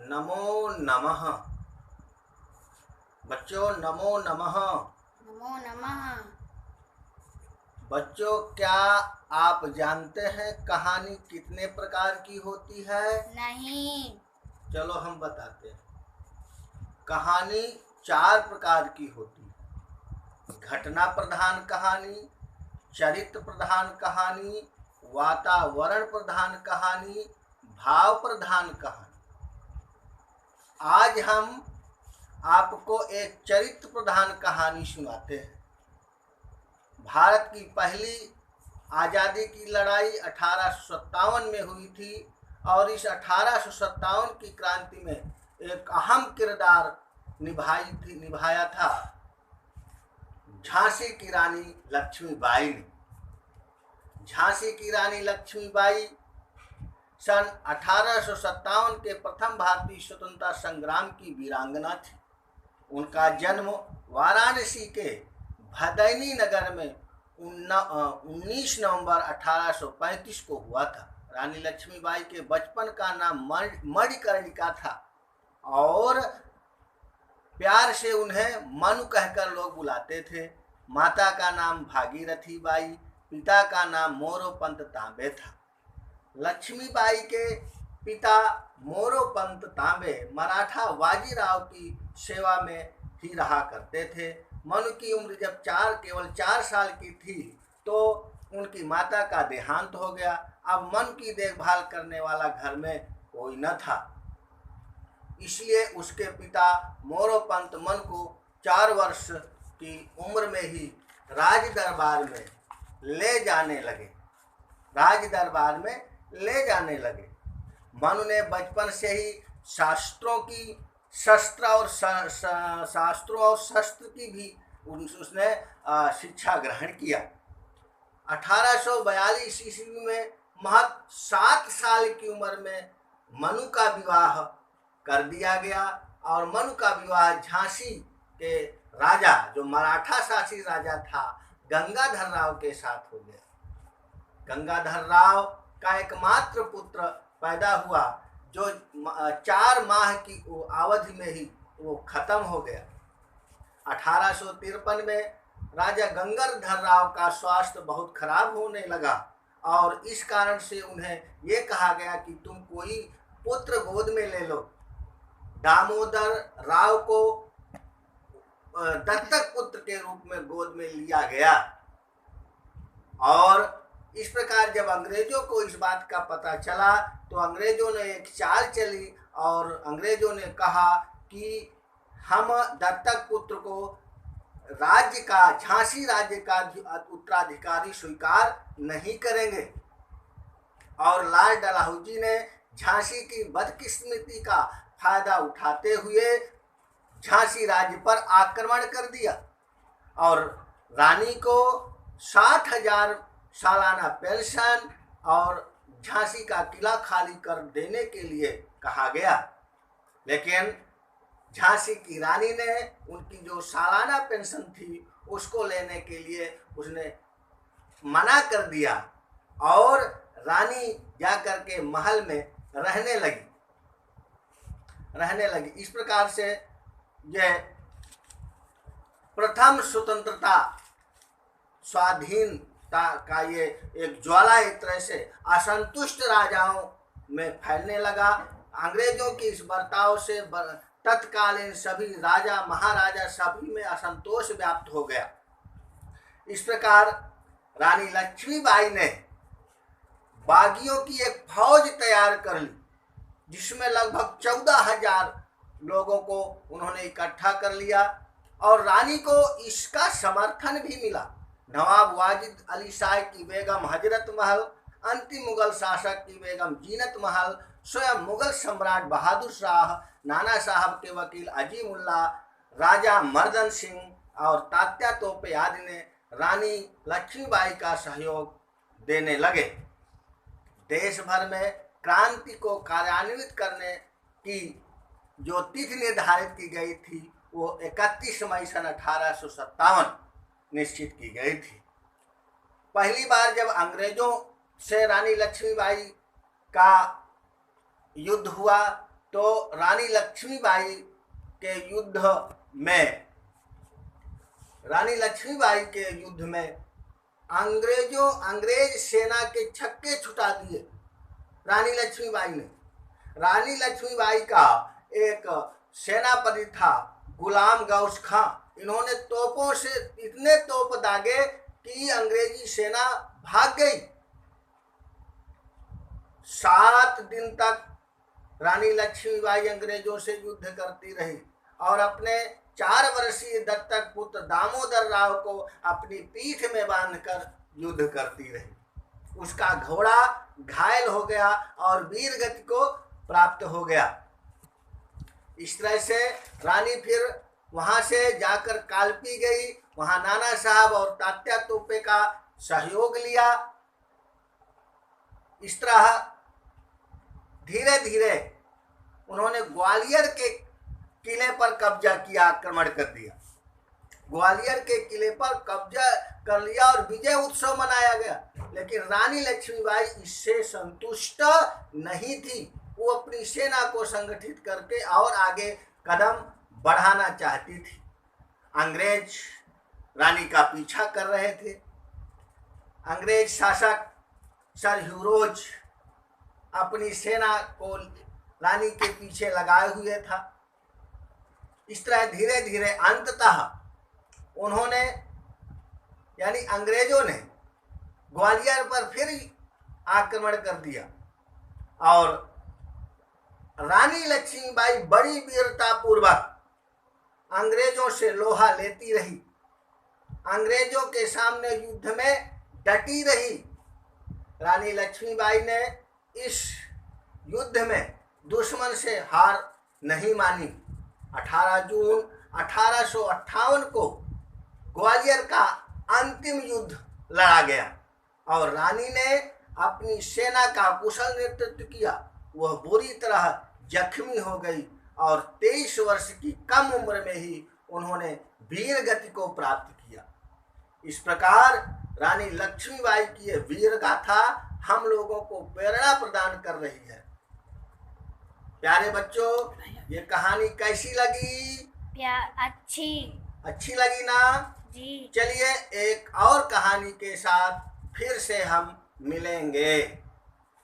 नमो नमः। बच्चों नमो नमः। नमो नमः। बच्चों क्या आप जानते हैं कहानी कितने प्रकार की होती है? नहीं। चलो हम बताते हैं। कहानी 4 प्रकार की होती है। घटना प्रधान कहानी, चरित्र प्रधान कहानी, वातावरण प्रधान कहानी, भाव प्रधान कहानी। आज हम आपको एक चरित्र प्रधान कहानी सुनाते हैं। भारत की पहली आज़ादी की लड़ाई 1857 में हुई थी और इस 1857 की क्रांति में एक अहम किरदार निभाया था झांसी की रानी लक्ष्मीबाई ने। झांसी की रानी लक्ष्मीबाई सन 1857 के प्रथम भारतीय स्वतंत्रता संग्राम की वीरांगना थी। उनका जन्म वाराणसी के भदैनी नगर में 19 नवंबर 1835 को हुआ था। रानी लक्ष्मीबाई के बचपन का नाम मणिकर्णिका था और प्यार से उन्हें मनु कहकर लोग बुलाते थे। माता का नाम भागीरथी बाई, पिता का नाम मोरोपंत तांबे था। लक्ष्मीबाई के पिता मोरोपंत तांबे मराठा बाजीराव की सेवा में ही रहा करते थे। मनु की उम्र जब केवल 4 साल की थी तो उनकी माता का देहांत हो गया। अब मनु की देखभाल करने वाला घर में कोई न था, इसलिए उसके पिता मोरोपंत मनु को 4 वर्ष की उम्र में ही राज दरबार में ले जाने लगे। मनु ने बचपन से ही शास्त्रों और शस्त्र की भी उसने शिक्षा ग्रहण किया। 1842 ईस्वी में महज 7 साल की उम्र में मनु का विवाह कर दिया गया और मनु का विवाह झांसी के राजा, जो मराठा शासित राजा था, गंगाधर राव के साथ हो गया। गंगाधर राव का एकमात्र पुत्र पैदा हुआ जो 4 माह की अवधि में ही वो खत्म हो गया। 1853 में राजा गंगाधर राव का स्वास्थ्य बहुत खराब होने लगा और इस कारण से उन्हें ये कहा गया कि तुम कोई पुत्र गोद में ले लो। दामोदर राव को दत्तक पुत्र के रूप में गोद में लिया गया और इस प्रकार जब अंग्रेजों को इस बात का पता चला तो अंग्रेजों ने एक चाल चली और अंग्रेजों ने कहा कि हम दत्तक पुत्र को झांसी राज्य का उत्तराधिकारी स्वीकार नहीं करेंगे। और लाल डलहौजी ने झांसी की बदकिस्मती का फायदा उठाते हुए झांसी राज्य पर आक्रमण कर दिया और रानी को 60,000 सालाना पेंशन और झांसी का किला खाली कर देने के लिए कहा गया। लेकिन झांसी की रानी ने उनकी जो सालाना पेंशन थी उसको लेने के लिए उसने मना कर दिया और रानी जाकर के महल में रहने लगी। इस प्रकार से यह प्रथम स्वतंत्रता स्वाधीनता का ये एक ज्वाला एक तरह से असंतुष्ट राजाओं में फैलने लगा। अंग्रेजों की इस बर्ताव से तत्कालीन सभी राजा महाराजा सभी में असंतोष व्याप्त हो गया। इस प्रकार रानी लक्ष्मीबाई ने बागियों की एक फौज तैयार कर ली जिसमें लगभग 14,000 लोगों को उन्होंने इकट्ठा कर लिया और रानी को इसका समर्थन भी मिला। नवाब वाजिद अली शाह की बेगम हजरत महल, अंतिम मुगल शासक की बेगम जीनत महल, स्वयं मुगल सम्राट बहादुर शाह, नाना साहब के वकील अजीमुल्ला, राजा मर्दन सिंह और तात्या तोपे आदि ने रानी लक्ष्मीबाई का सहयोग देने लगे। देश भर में क्रांति को कार्यान्वित करने की जो तिथि निर्धारित की गई थी वो 31 मई सन 1857 निश्चित की गई थी। पहली बार जब अंग्रेजों से रानी लक्ष्मीबाई का युद्ध हुआ तो रानी लक्ष्मीबाई के युद्ध में अंग्रेज सेना के छक्के छुटा दिए रानी लक्ष्मीबाई ने। रानी लक्ष्मीबाई का एक सेनापति था गुलाम गौस खां। इन्होंने तोपों से इतने तोप दागे कि अंग्रेजी सेना भाग गई। 7 दिन तक रानी लक्ष्मीबाई अंग्रेजों से युद्ध करती रही और अपने 4 वर्षीय दत्तक पुत्र दामोदर राव को अपनी पीठ में बांधकर युद्ध करती रही। उसका घोड़ा घायल हो गया और वीर गति को प्राप्त हो गया। इस तरह से रानी फिर वहां से जाकर कालपी गई। वहां नाना साहब और तात्या तोपे का सहयोग लिया। इस तरह धीरे धीरे उन्होंने ग्वालियर के किले पर कब्जा किया, आक्रमण कर दिया। ग्वालियर के किले पर कब्जा कर लिया और विजय उत्सव मनाया गया। लेकिन रानी लक्ष्मीबाई इससे संतुष्ट नहीं थी। वो अपनी सेना को संगठित करके और आगे कदम बढ़ाना चाहती थी। अंग्रेज रानी का पीछा कर रहे थे। अंग्रेज शासक सर ह्यूरोज अपनी सेना को रानी के पीछे लगाए हुए था। इस तरह धीरे धीरे अंततः उन्होंने यानी अंग्रेजों ने ग्वालियर पर फिर आक्रमण कर दिया और रानी लक्ष्मीबाई बड़ी वीरता पूर्वक अंग्रेजों से लोहा लेती रही। अंग्रेजों के सामने युद्ध में डटी रही। रानी लक्ष्मीबाई ने इस युद्ध में दुश्मन से हार नहीं मानी। 18 जून 1858 को ग्वालियर का अंतिम युद्ध लड़ा गया और रानी ने अपनी सेना का कुशल नेतृत्व किया। वह बुरी तरह जख्मी हो गई और 23 वर्ष की कम उम्र में ही उन्होंने वीर गति को प्राप्त किया। इस प्रकार रानी लक्ष्मीबाई की यह वीर गाथा हम लोगों को प्रेरणा प्रदान कर रही है। प्यारे बच्चों, ये कहानी कैसी लगी? अच्छी लगी ना जी। चलिए एक और कहानी के साथ फिर से हम मिलेंगे।